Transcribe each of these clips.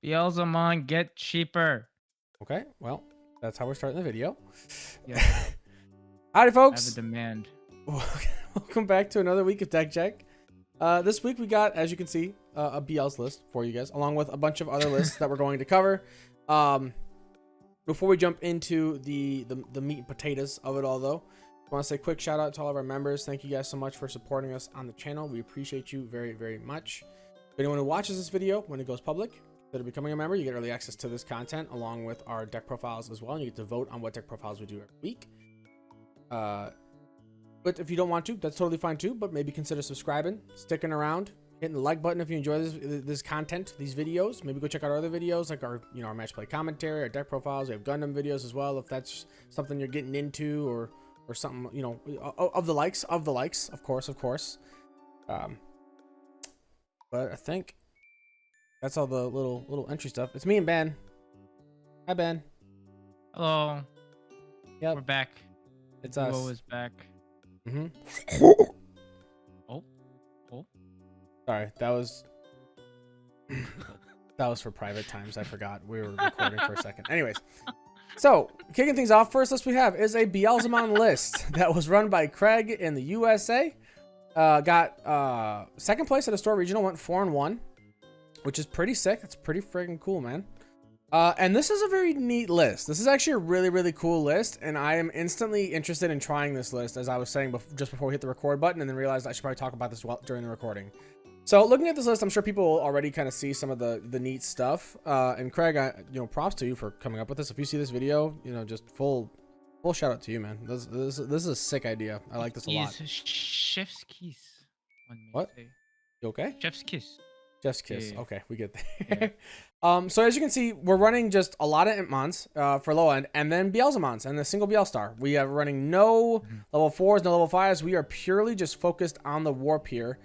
Beelzemon, get cheaper. Okay, well, that's how we're starting the video. Yeah, Howdy, I have a folks. demand. Welcome back to another week of Deck Check. This week we got, as you can see, a Beelze list for you guys, along with a bunch of other lists that we're going to cover. Before we jump into the meat and potatoes of it all, though, I want to say a quick shout out to all of our members. Thank you guys so much for supporting us on the channel. We appreciate you very, very much. If anyone who watches this video when it goes public, that are becoming a member, you get early access to this content along with our deck profiles as well, and you get to vote on what deck profiles we do every week. But if you don't want to, that's totally fine too. But maybe consider subscribing, sticking around, hitting the like button if you enjoy this content, these videos. Maybe go check out our other videos like our our match play commentary, our deck profiles. We have Gundam videos as well if that's something you're getting into or something of the likes, of course. But I think that's all the little entry stuff. It's me and Ben. Hi, Ben. Hello. Yep. We're back. It's The us. duo is back. Oh. Sorry, that was for private times. I forgot we were recording for a second. Anyways, so kicking things off, first list we have is a Beelzemon list that was run by Craig in the USA. Got second place at a store regional, went 4-1, which is pretty sick. It's pretty freaking cool, man. And this is a very neat list. This is actually a really, really cool list, and I am instantly interested in trying this list, as I was saying just before we hit the record button, and then realized I should probably talk about this during the recording. So looking at this list, I'm sure people will already kind of see some of the neat stuff. And Craig, props to you for coming up with this. If you see this video, just full shout out to you, man. This is a sick idea. I like this a lot. Chef's kiss. What? You okay? Chef's kiss. Chef's kiss. Yeah. Okay, we get there. So as you can see, we're running just a lot of Impmons for low end, and then Beelzemons and the single Beelstar. We are running no level 4s, no level 5s. We are purely just focused on the warp here.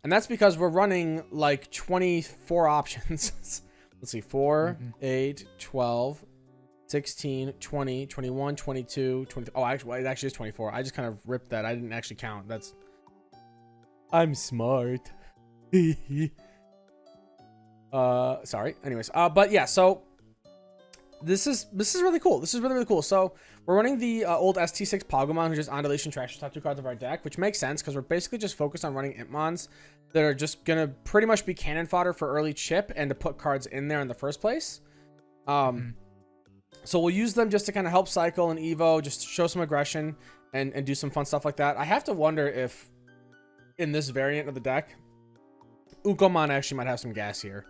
And that's because we're running like 24 options. Let's see, 4, 8, 12, 16, 20, 21, 22, 20. Oh, actually, it actually is 24. I just kind of ripped that. I didn't actually count. I'm smart. Sorry. Anyways, but yeah, so this is really cool. This is really, really cool. So we're running the old ST6 Pogomon, who just Ondulation Trash, top 2 cards of our deck, which makes sense because we're basically just focused on running Impmons that are just gonna pretty much be cannon fodder for early chip and to put cards in there in the first place. So we'll use them just to kind of help cycle and Evo, just show some aggression and do some fun stuff like that. I have to wonder if in this variant of the deck, Ukomon actually might have some gas here.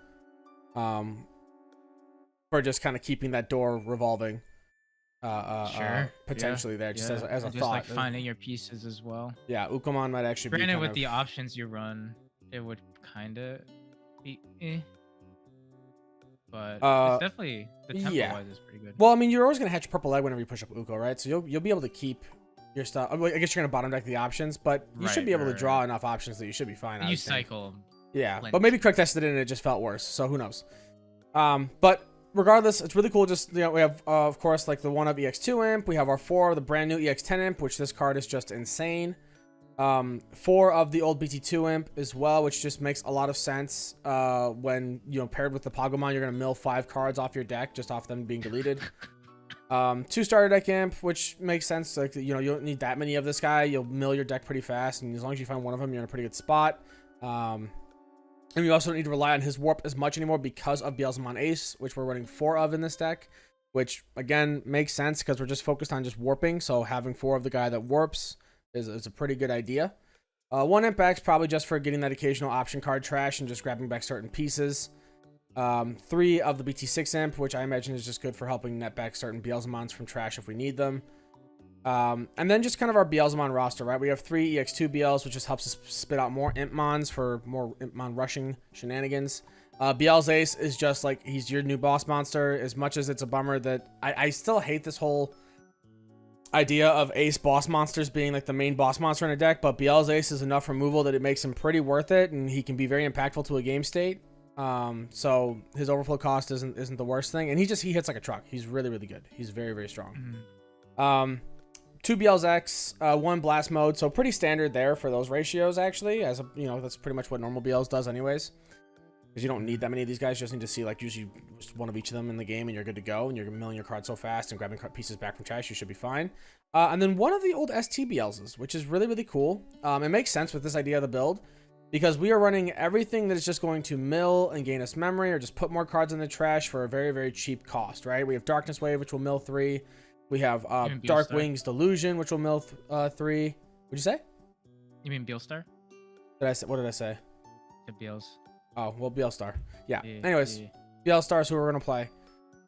For just kind of keeping that door revolving. Sure. Potentially there, just as a just thought. like finding your pieces as well. Yeah, Ukomon might actually Granted, be with the options you run, it would kind of be but it's definitely the tempo wise is pretty good. Well, I mean, you're always gonna hatch a purple egg whenever you push up Uko, right? So you'll be able to keep your stuff. I guess you're gonna bottom deck the options, but you should be able to draw enough options that you should be fine. You cycle. Yeah, but maybe Craig tested it and it just felt worse, so who knows. But regardless, it's really cool. Just we have of course like the 1-of EX2 imp. We have our 4 of the brand new EX10 imp, which this card is just insane. 4 of the old BT2 imp as well, which just makes a lot of sense. When paired with the Pogomon, you're gonna mill 5 cards off your deck just off them being deleted. 2 starter deck imp, which makes sense. Like you don't need that many of this guy. You'll mill your deck pretty fast, and as long as you find one of them, you're in a pretty good spot. And you also don't need to rely on his warp as much anymore because of Beelzemon Ace, which we're running 4 of in this deck, which again makes sense because we're just focused on just warping. So having 4 of the guy that warps is a pretty good idea. 1 imp X probably just for getting that occasional option card trash and just grabbing back certain pieces. 3 of the BT6 imp, which I imagine is just good for helping net back certain Beelzemons from trash if we need them. And then just kind of our Beelzemon roster, right? We have 3 EX2 BLs, which just helps us spit out more Impmons for more Impmon rushing shenanigans. Beelze Ace is just like, he's your new boss monster. As much as it's a bummer that I still hate this whole idea of Ace boss monsters being like the main boss monster in a deck, but Beelze Ace is enough removal that it makes him pretty worth it, and he can be very impactful to a game state. So his overflow cost isn't the worst thing, and he hits like a truck. He's really, really good. He's very, very strong. 2 Beelze X, 1 blast mode, so pretty standard there for those ratios actually, as a, that's pretty much what normal BLs does anyways. because you don't need that many of these guys. You just need to see like usually just one of each of them in the game, and you're good to go. And you're milling your cards so fast and grabbing pieces back from trash, you should be fine. And then one of the old ST Beelzes, which is really, really cool. It makes sense with this idea of the build, because we are running everything that is just going to mill and gain us memory, or just put more cards in the trash for a very, very cheap cost, right? We have Darkness Wave, which will mill 3. We have Dark Wings Delusion, which will mill 3. What'd you say? You mean Beelstar? What did I say? The Beelze. Oh, well, Beelstar. Yeah. Anyways, Beelstar is who we're going to play.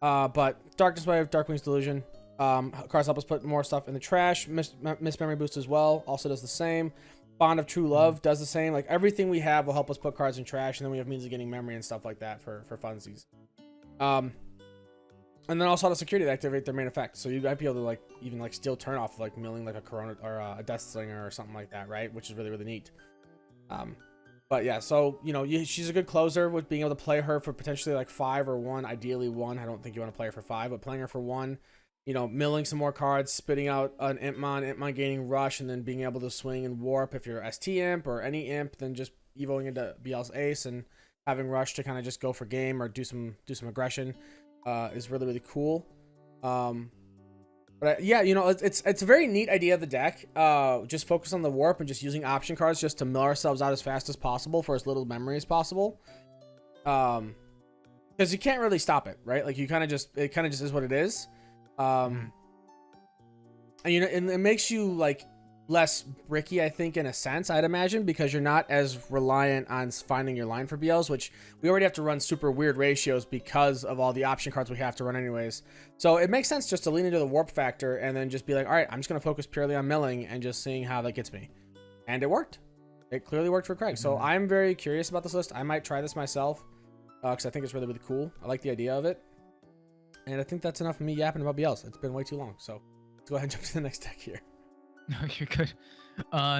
But Darkness Wave, Dark Wings Delusion. Cards help us put more stuff in the trash. Miss Memory Boost as well. Also does the same. Bond of True Love does the same. Like, everything we have will help us put cards in trash, and then we have means of getting memory and stuff like that for funsies. And then also the security to activate their main effect. So you might be able to like even like steal turn off of like milling like a Corona or a Death Slinger or something like that, right? Which is really, really neat. But yeah, so you know, she's a good closer with being able to play her for potentially like 5 or 1, ideally 1. I don't think you want to play her for 5, but playing her for 1, you know, milling some more cards, spitting out an Impmon gaining rush, and then being able to swing and warp if you're ST Imp or any Imp, then just evoing into BL's Ace and having rush to kind of just go for game or do some aggression is really, really cool. But yeah, you know, it's a very neat idea of the deck. Just focus on the warp and just using option cards just to mill ourselves out as fast as possible for as little memory as possible. Because you can't really stop it, right? Like it kind of just is what it is. And you know, and it makes you like less bricky, I think, in a sense, I'd imagine, because you're not as reliant on finding your line for BLs, which we already have to run super weird ratios because of all the option cards we have to run anyways. So it makes sense just to lean into the warp factor and then just be like, all right, I'm just going to focus purely on milling and just seeing how that gets me. And it worked. It clearly worked for Craig. So I'm very curious about this list. I might try this myself because I think it's really, really cool. I like the idea of it. And I think that's enough of me yapping about BLs. It's been way too long. So let's go ahead and jump to the next deck here. No, you're good.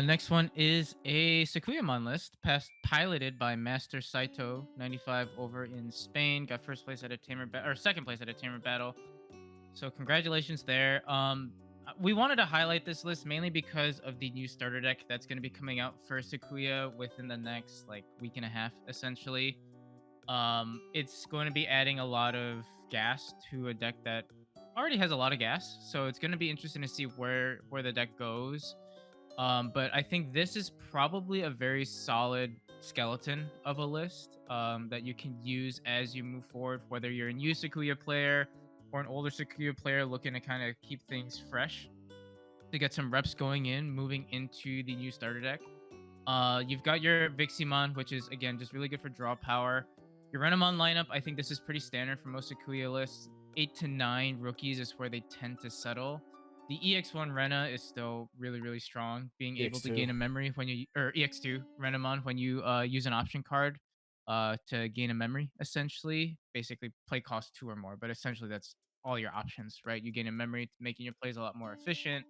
Next one is a Sakuyamon list, piloted by Master Saito, 95 over in Spain. Got first place at a Tamer or second place at a Tamer battle. So congratulations there. We wanted to highlight this list mainly because of the new starter deck that's going to be coming out for Sakuya within the next like week and a half, essentially. It's going to be adding a lot of gas to a deck that already has a lot of gas, so it's going to be interesting to see where the deck goes. But I think this is probably a very solid skeleton of a list that you can use as you move forward, whether you're a new Sakuya player or an older Sakuya player looking to kind of keep things fresh to get some reps going in, moving into the new starter deck. You've got your Viximon, which is, again, just really good for draw power. Your Renamon lineup, I think this is pretty standard for most Sakuya lists. 8 to 9 rookies is where they tend to settle. The EX1 Rena is still really, really strong, being able to gain a memory when you, or EX2 Renamon, when you use an option card to gain a memory, essentially. Basically, play cost 2 or more, but essentially that's all your options, right? You gain a memory, making your plays a lot more efficient.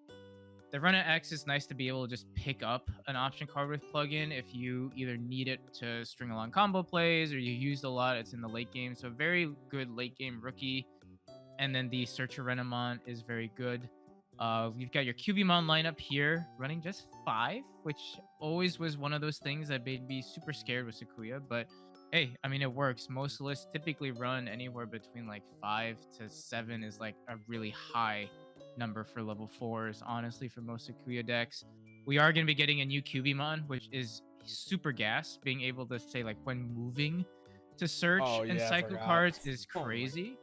The Rena X is nice to be able to just pick up an option card with plugin if you either need it to string along combo plays or you used a lot. It's in the late game, so very good late game rookie. And then the Searcher Renamon is very good. You've got your Cubimon lineup here, running just 5, which always was one of those things that made me super scared with Sakuya. But hey, I mean, it works. Most lists typically run anywhere between like 5 to 7 is like a really high number for level 4s, honestly, for most Sakuya decks. We are going to be getting a new Cubimon, which is super gas. Being able to say, like, when moving to search and cycle cards is crazy.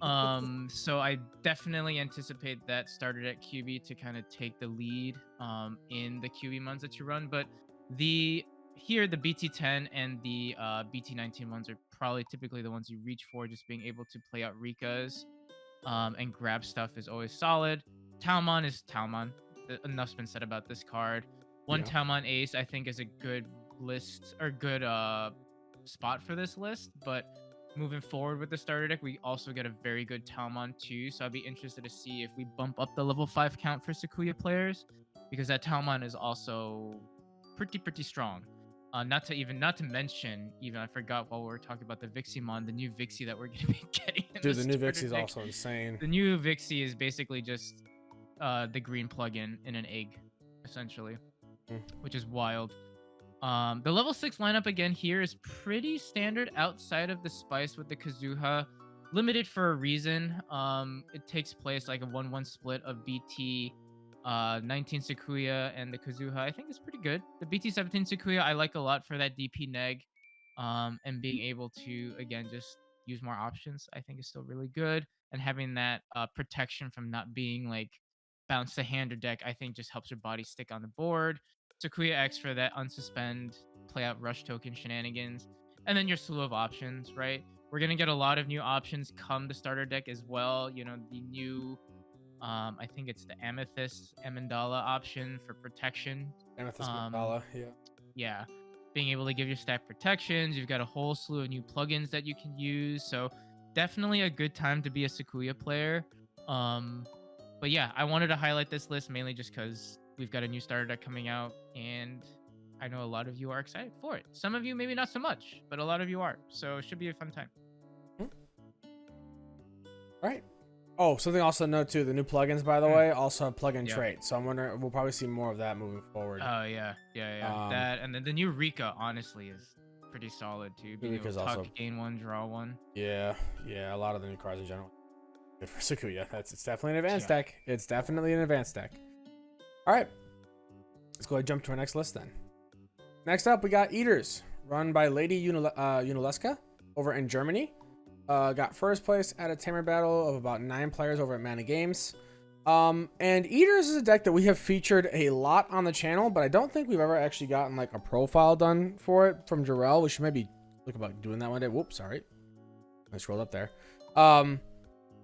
So I definitely anticipate that starter deck QB to kind of take the lead in the Cubimons that you run. But the BT10 and the BT19 ones are probably typically the ones you reach for, just being able to play out Rikas and grab stuff is always solid. Talmon is Talmon. Enough's been said about this card. One Talmon Ace, I think, is a good list or good spot for this list. But moving forward with the starter deck, we also get a very good Talmon too. So I'd be interested to see if we bump up the level 5 count for Sakuya players, because that Talmon is also pretty strong. Not to mention, even I forgot while we were talking about the Viximon, the new Vixie that we're going to be getting. Dude, the new Vixie is also insane. The new Vixie is basically just the green plugin in an egg, essentially, which is wild. The level 6 lineup again here is pretty standard outside of the spice with the Kazuha. Limited for a reason. It takes place like a 1-1 split of BT 19 Sakuya and the Kazuha. I think it's pretty good. The BT 17 Sakuya I like a lot for that DP neg. And being able to again just use more options, I think is still really good. And having that protection from not being like bounce to hand or deck, I think just helps your body stick on the board. Sakuya X for that unsuspend, play out rush token shenanigans, and then your slew of options, right? We're gonna get a lot of new options come the starter deck as well. You know, the new I think it's the Amethyst Amandala option for protection. Amethyst Um, Mandala, yeah. yeah, being able to give your stack protections. You've got a whole slew of new plugins that you can use. So definitely a good time to be a Sakuya player. Um, but yeah, I wanted to highlight this list mainly just because we've got a new starter deck coming out, and I know a lot of you are excited for it. Some of you maybe not so much, but a lot of you are. So it should be a fun time. All right. Oh, something also to note too, the new plugins, by the way, also have plugin Yeah. traits. So I'm wondering, we'll probably see more of that moving forward. Oh yeah. That and then the new Rika honestly is pretty solid too. Being able Rika's to tuck, also- gain one, draw one. Yeah, a lot of the new cards in general. Good for Sakuya. It's definitely an advanced Yeah. deck. It's definitely an advanced deck. All right. Let's go ahead and jump to our next list then. Next up, we got Eaters, run by Lady Unileska over in Germany. Got first place at a Tamer battle of about 9 players over at Mana Games. And Eaters is a deck that we have featured a lot on the channel, but I don't think we've ever actually gotten like a profile done for it from Jarrell. We should maybe look about doing that one day. Whoops, sorry. I scrolled up there.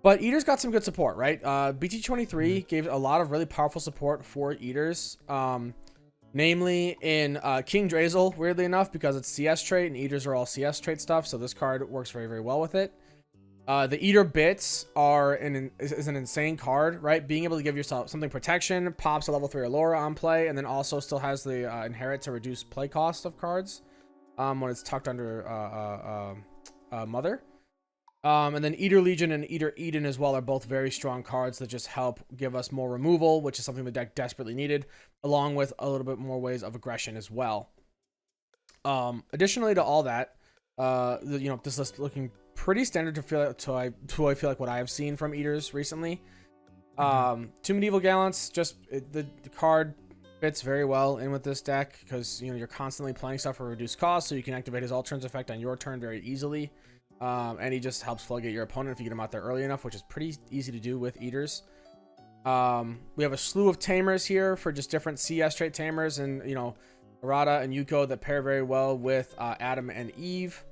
But Eaters got some good support, right? BT23 gave a lot of really powerful support for Eaters. Namely in King Drazel, weirdly enough, because it's CS trait and Eaters are all CS trait stuff, so this card works very, very well with it. The Eater Bits is an insane card, right? Being able to give yourself something protection, pops a level 3 Galore on play, and then also still has the inherit to reduce play cost of cards when it's tucked under Mother. And then Eater Legion and Eater Eden as well are both very strong cards that just help give us more removal, which is something the deck desperately needed, along with a little bit more ways of aggression as well. Additionally to all that, this list looking pretty standard to I feel like what I have seen from Eaters recently. Two Medieval Gallants, the card fits very well in with this deck because you're constantly playing stuff for reduced cost, so you can activate his All Turns effect on your turn very easily. And he just helps floodgate your opponent if you get him out there early enough, which is pretty easy to do with Eaters. We have a slew of Tamers here for just different CS trait Tamers, and Arata and Yuko that pair very well with Adam and Eve.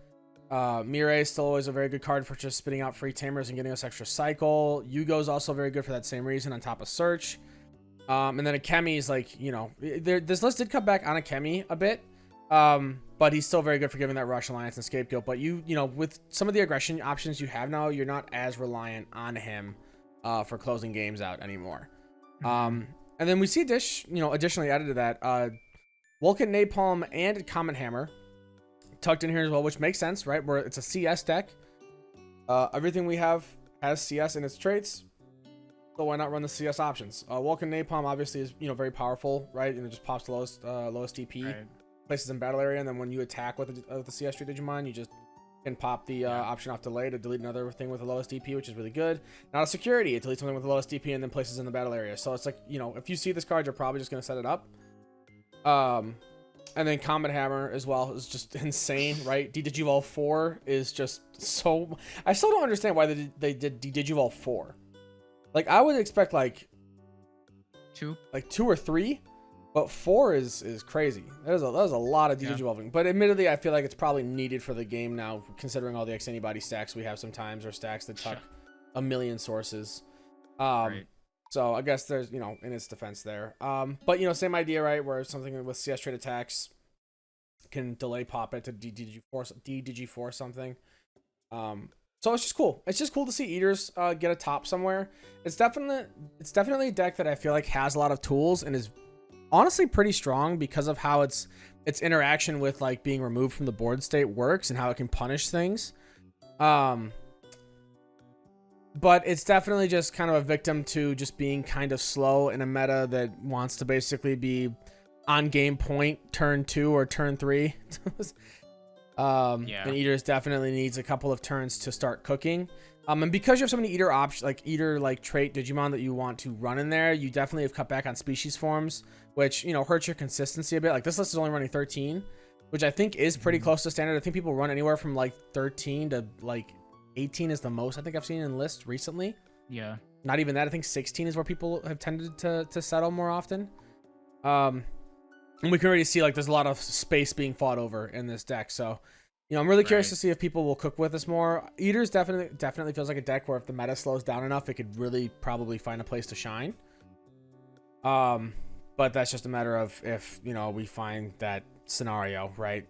Mirai is still always a very good card for just spitting out free Tamers and getting us extra cycle. Yugo is also very good for that same reason on top of Search. And then Akemi is like, this list did cut back on Akemi a bit. But he's still very good for giving that Rush Alliance and Scapegoat. But with some of the aggression options you have now, you're not as reliant on him for closing games out anymore. And then we see additionally added to that, Vulcan Napalm and Comet Hammer tucked in here as well, which makes sense, right? Where it's a CS deck. Everything we have has CS in its traits. So why not run the CS options? Vulcan Napalm obviously is very powerful, right? And it just pops the lowest DP. Right. Places in battle area, and then when you attack with the CS Street Digimon, you just can pop the option off delay to delete another thing with the lowest DP, which is really good. Not a security, it deletes something with the lowest DP and then places in the battle area. So it's like, if you see this card, you're probably just going to set it up. And then Comet Hammer as well is just insane, right? Digivolve 4 is just so... I still don't understand why they did Digivolve 4. Like, I would expect like 2 or 3. But 4 is crazy. That is a lot of Digivolving. But admittedly, I feel like it's probably needed for the game now, considering all the X Anybody stacks we have sometimes, or stacks that tuck a million sources. Right. So I guess there's, in its defense there. But, same idea, right? Where something with CS trait attacks can delay pop it to DDG4 something. So it's just cool. It's just cool to see Eaters get a top somewhere. It's definitely a deck that I feel like has a lot of tools and is honestly pretty strong because of how its interaction with like being removed from the board state works and how it can punish things. But it's definitely just kind of a victim to just being kind of slow in a meta that wants to basically be on game point turn 2 or turn 3. Yeah. And Eaters definitely needs a couple of turns to start cooking. And because you have so many Eater options, like Eater like trait Digimon that you want to run in there, you definitely have cut back on species forms, which, you know, hurts your consistency a bit. Like this list is only running 13, which I think is pretty close to standard. I think people run anywhere from like 13 to like 18 is the most I think I've seen in lists recently. Yeah. Not even that. I think 16 is where people have tended to settle more often. And we can already see like there's a lot of space being fought over in this deck. So, you know, I'm really curious to see if people will cook with this more. Eaters definitely feels like a deck where if the meta slows down enough, it could really probably find a place to shine. But that's just a matter of if, you know, we find that scenario, right?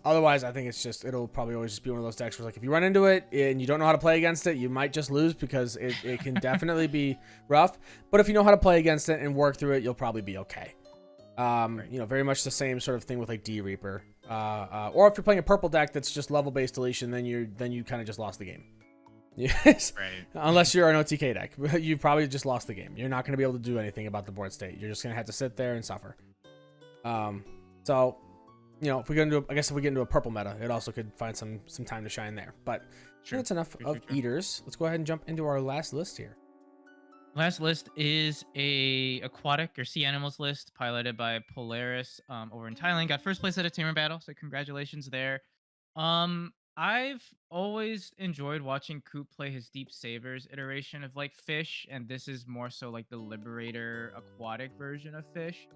Otherwise, I think it'll probably always just be one of those decks where like if you run into it and you don't know how to play against it, you might just lose because it can definitely be rough. But if you know how to play against it and work through it, you'll probably be okay. You know, very much the same sort of thing with like D Reaper. Or if you're playing a purple deck that's just level based deletion, then you kind of just lost the game. Yes. Right. Unless you're an OTK deck, you probably just lost the game. You're not going to be able to do anything about the board state. You're just going to have to sit there and suffer. So, you know, if we get into a purple meta, it also could find some time to shine there. But sure, that's enough of Eaters. Let's go ahead and jump into our last list here. Last list is a aquatic or sea animals list piloted by Polaris over in Thailand. Got first place at a Tamer battle, so congratulations there. I've always enjoyed watching Coop play his Deep Savers iteration of like Fish, and this is more so like the Liberator aquatic version of Fish.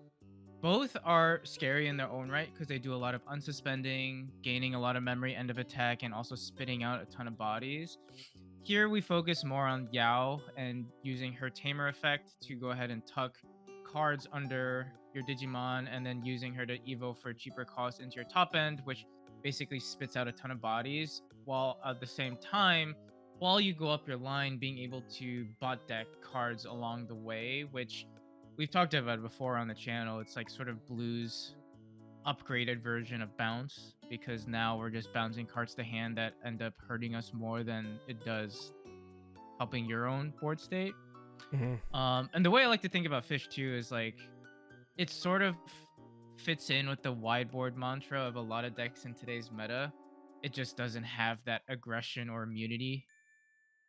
Both are scary in their own right because they do a lot of unsuspending, gaining a lot of memory end of attack, and also spitting out a ton of bodies. Here we focus more on Yao and using her Tamer effect to go ahead and tuck cards under your Digimon and then using her to Evo for cheaper cost into your top end, which basically spits out a ton of bodies, while at the same time, while you go up your line, being able to bot deck cards along the way, which we've talked about it before on the channel. It's like sort of Blue's upgraded version of bounce, because now we're just bouncing cards to hand that end up hurting us more than it does helping your own board state. And the way I like to think about Fish too is like it sort of fits in with the wide board mantra of a lot of decks in today's meta. It just doesn't have that aggression or immunity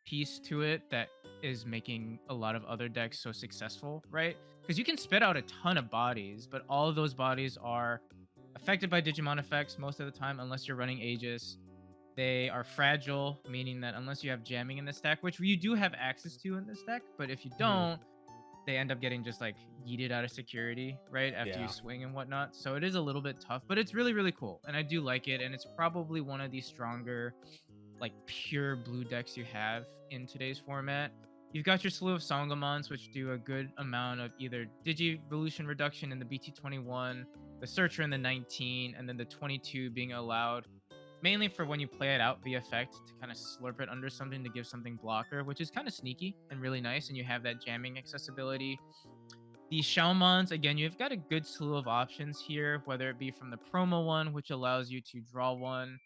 piece to it that is making a lot of other decks so successful, right? Because you can spit out a ton of bodies, but all of those bodies are affected by Digimon effects most of the time, unless you're running Aegis. They are fragile, meaning that unless you have jamming in this deck, which you do have access to in this deck, but if you don't, they end up getting just like yeeted out of security, right? After you swing and whatnot. So it is a little bit tough, but it's really, really cool. And I do like it. And it's probably one of the stronger, like pure blue decks you have in today's format. You've got your slew of Sangamons, which do a good amount of either Digivolution reduction in the BT21, the Searcher in the 19, and then the 22 being allowed mainly for when you play it out via effect to kind of slurp it under something to give something blocker, which is kind of sneaky and really nice, and you have that jamming accessibility. The Xiaomons, again, you've got a good slew of options here, whether it be from the promo one, which allows you to draw one,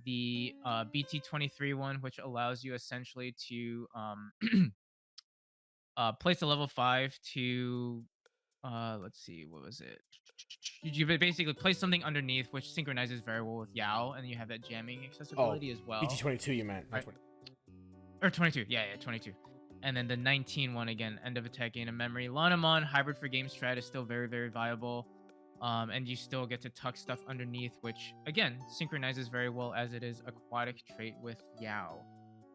the BT23 one, which allows you essentially to place a level 5 to let's see, what was it? You basically place something underneath, which synchronizes very well with Yao, and you have that jamming accessibility as well. BT22 you meant, right? Or 22, yeah, 22. And then the 19 one, again, end of attack, gain of memory. Lanamon, hybrid for game strat, is still very, very viable. And you still get to tuck stuff underneath, which, again, synchronizes very well as it is aquatic trait with Yao.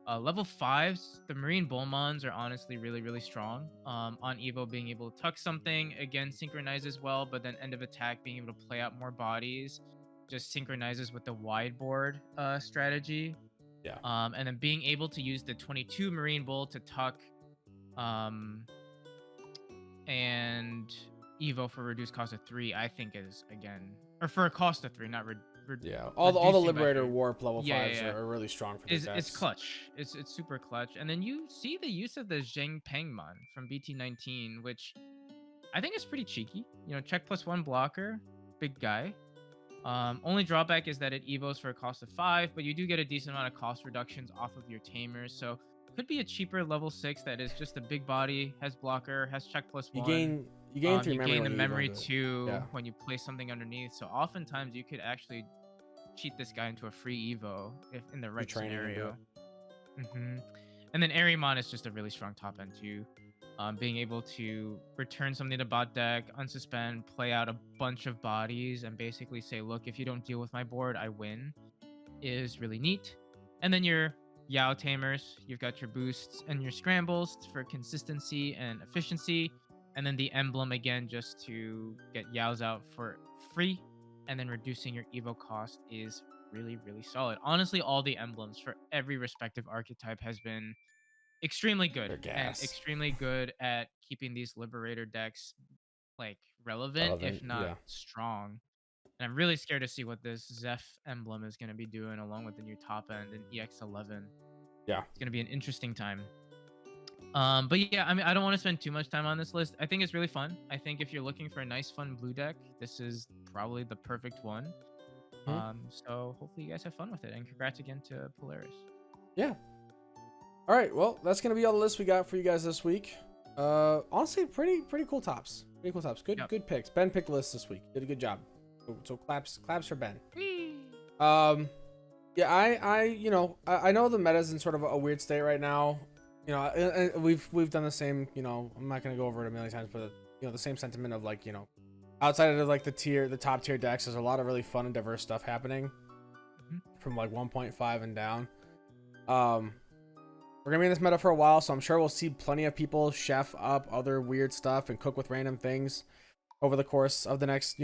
Level 5s, the Marine Bullmons are honestly really, really strong. On Evo, being able to tuck something, again, synchronizes well, but then end of attack, being able to play out more bodies, just synchronizes with the wide board strategy. Yeah. And then being able to use the 22 Marine Bull to tuck and Evo for reduced cost of 3, I think is, again, or for a cost of 3, not all the Liberator Warp level 5s are really strong for this. It's clutch. It's super clutch. And then you see the use of the Zheng Pengmon from BT19, which I think is pretty cheeky. You know, check +1 blocker, big guy. Only drawback is that it evos for a cost of 5, but you do get a decent amount of cost reductions off of your tamers. So could be a cheaper level 6 that is just a big body, has blocker, has check +1. You gain 3 You memory gain the when you evo memory into it. too Yeah. when you place something underneath. So oftentimes you could actually cheat this guy into a free evo if in the right training into it. scenario. And then Ariemon is just a really strong top end too. Being able to return something to bot deck, unsuspend, play out a bunch of bodies, and basically say, look, if you don't deal with my board, I win, is really neat. And then your Yao tamers, you've got your boosts and your scrambles for consistency and efficiency. And then the emblem again, just to get Yaos out for free. And then reducing your Evo cost is really, really solid. Honestly, all the emblems for every respective archetype has been extremely good They're and gas. extremely good at keeping these Liberator decks like relevant, if Relevant. not Yeah. strong. And I'm really scared to see what this Zeph emblem is going to be doing along with the new top end in EX11. Yeah. It's going to be an interesting time. But yeah, I mean, I don't want to spend too much time on this list. I think it's really fun. I think if you're looking for a nice, fun blue deck, this is probably the perfect one. So hopefully you guys have fun with it, and congrats again to Polaris. Yeah. All right. Well, that's gonna be all the list we got for you guys this week. Honestly, pretty cool tops. Pretty cool tops. Good picks. Ben picked lists this week. Did a good job. So claps for Ben. Yeah, I know the meta's in sort of a weird state right now. You know, and we've done the same. You know, I'm not gonna go over it a million times, but the same sentiment of like, outside of like the top tier decks, there's a lot of really fun and diverse stuff happening from like 1.5 and down. We're gonna be in this meta for a while, so I'm sure we'll see plenty of people chef up other weird stuff and cook with random things over the course of the next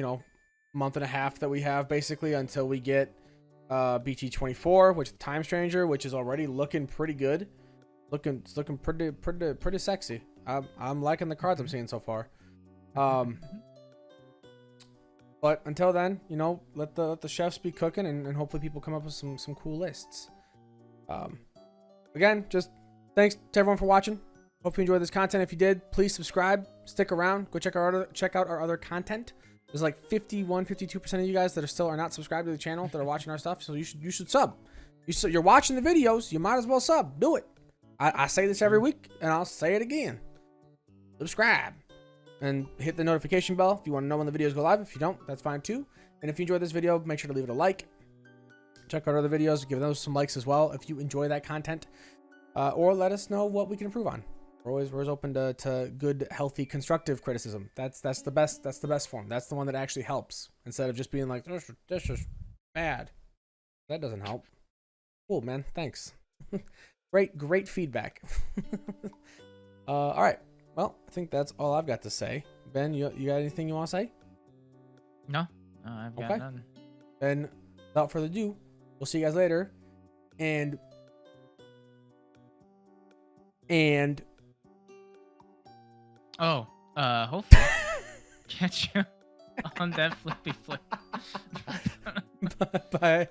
month and a half that we have, basically, until we get BT24, which is Time Stranger, which is already looking pretty good. It's looking pretty sexy. I'm liking the cards I'm seeing so far. But until then, let the chefs be cooking, and hopefully people come up with some cool lists. Again, just thanks to everyone for watching. Hope you enjoyed this content. If you did, please subscribe, stick around, go check out our other content. There's like 52% of you guys that are not subscribed to the channel that are watching our stuff, so you should sub. You're watching the videos, you might as well sub. Do it. I say this every week, and I'll say it again. Subscribe. And hit the notification bell if you want to know when the videos go live. If you don't, that's fine too. And if you enjoyed this video, make sure to leave it a like. Check out other videos, give those some likes as well if you enjoy that content. Or let us know what we can improve on. We're always open to good, healthy, constructive criticism. That's the best form. That's the one that actually helps, instead of just being like, this is bad. That doesn't help. Cool, man. Thanks. Great feedback. All right. Well, I think that's all I've got to say. Ben, you got anything you want to say? No, I've got none. Then, without further ado, we'll see you guys later. And hopefully catch you on that flippy flip. bye.